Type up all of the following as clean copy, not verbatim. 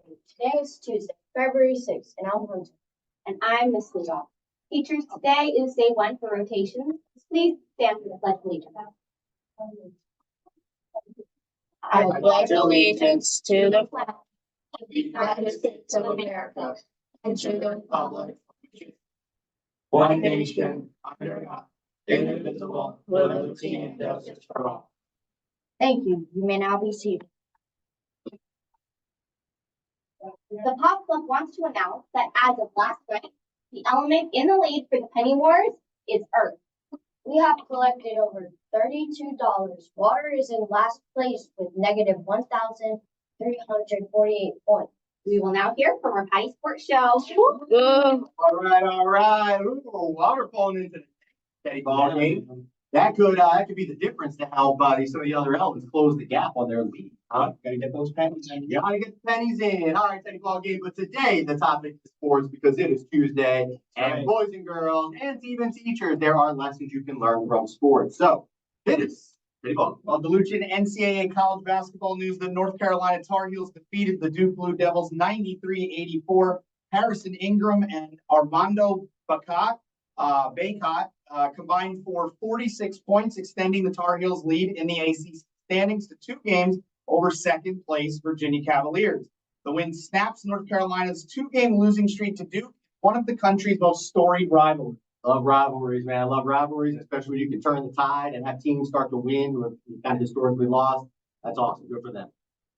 Today is Tuesday, February 6th, and I'm Hunter. And I'm Miss Leoff. Teachers, today is day one for rotation. Please stand for the Pledge of Allegiance. I pledge allegiance to the flag of the United States of America and to the republic one nation under God, indivisible, with liberty and justice for all. Thank you. You may now be seated. The Pop Club wants to announce that as of last night, the element in the lead for the Penny Wars is Earth. We have collected over $32. Water is in last place with negative 1,348 points. We will now hear from our Patty Sports Show. All right. Ooh, water falling into the steady ball game. That could be the difference to help some of the other elements close the gap on their lead. Gotta get those pennies in. You gotta get the pennies in. All right, Teddy ball game. But today the topic is sports because it is Tuesday, and boys and girls, and even teachers, there are lessons you can learn from sports. So it is Teddy ball. Well, Delusion NCAA college basketball news: the North Carolina Tar Heels defeated the Duke Blue Devils 93-84. Harrison Ingram and Armando Baycott combined for 46 points, extending the Tar Heels' lead in the ACC standings to 2 games over second place Virginia Cavaliers. The win snaps North Carolina's 2-game losing streak to Duke, one of the country's most storied rivalries. Love rivalries, man. I love rivalries, especially when you can turn the tide and have teams start to win who have kind of historically lost. That's awesome. Good for them.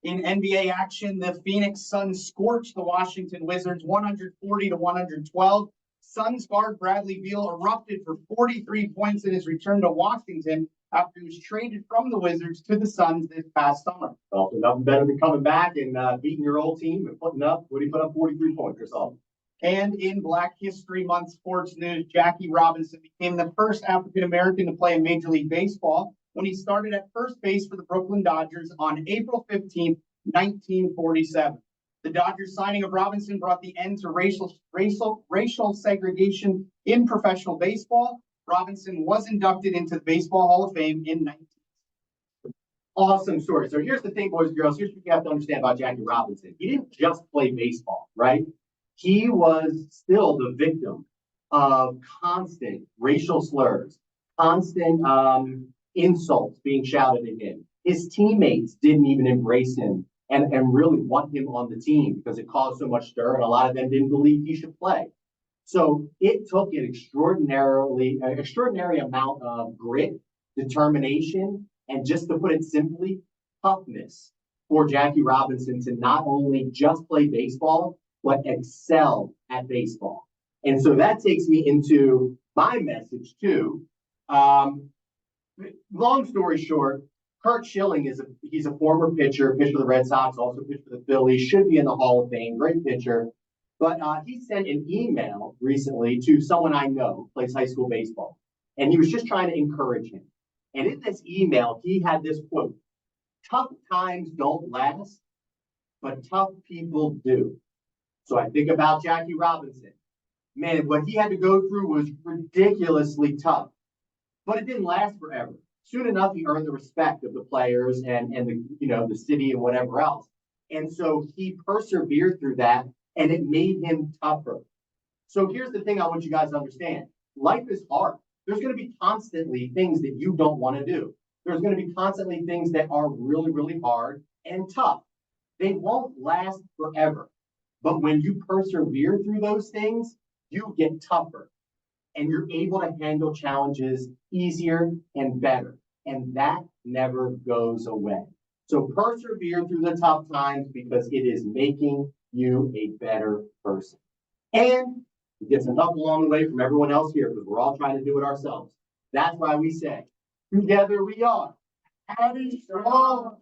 In NBA action, the Phoenix Suns scorched the Washington Wizards 140-112. Suns guard Bradley Beal erupted for 43 points in his return to Washington after he was traded from the Wizards to the Suns this past summer. Well, nothing better than coming back and beating your old team and put up 43 points or something. And in Black History Month sports news, Jackie Robinson became the first African-American to play in Major League Baseball when he started at first base for the Brooklyn Dodgers on April 15, 1947. The Dodgers signing of Robinson brought the end to racial segregation in professional baseball. Robinson was inducted into the Baseball Hall of Fame in 19. Awesome story. So here's the thing, boys and girls. Here's what you have to understand about Jackie Robinson. He didn't just play baseball, right? He was still the victim of constant racial slurs, constant insults being shouted at him. His teammates didn't even embrace him and really want him on the team because it caused so much stir, and a lot of them didn't believe he should play. So it took an extraordinary amount of grit, determination, and just to put it simply, toughness for Jackie Robinson to not only just play baseball, but excel at baseball. And so that takes me into my message too. Long story short, Curt Schilling he's a former pitcher for the Red Sox, also pitched for the Phillies, should be in the Hall of Fame, great pitcher. But he sent an email recently to someone I know, plays high school baseball, and he was just trying to encourage him. And in this email, he had this quote: "Tough times don't last, but tough people do." So I think about Jackie Robinson. Man, what he had to go through was ridiculously tough, but it didn't last forever. Soon enough, he earned the respect of the players and the city and whatever else. And so he persevered through that, and it made him tougher. So here's the thing I want you guys to understand. Life is hard. There's going to be constantly things that you don't want to do. There's going to be constantly things that are really, really hard and tough. They won't last forever. But when you persevere through those things, you get tougher. And you're able to handle challenges easier and better. And that never goes away. So persevere through the tough times because it is making you a better person. And it gets some help along the way from everyone else here because we're all trying to do it ourselves. That's why we say, together we are Patty Strong.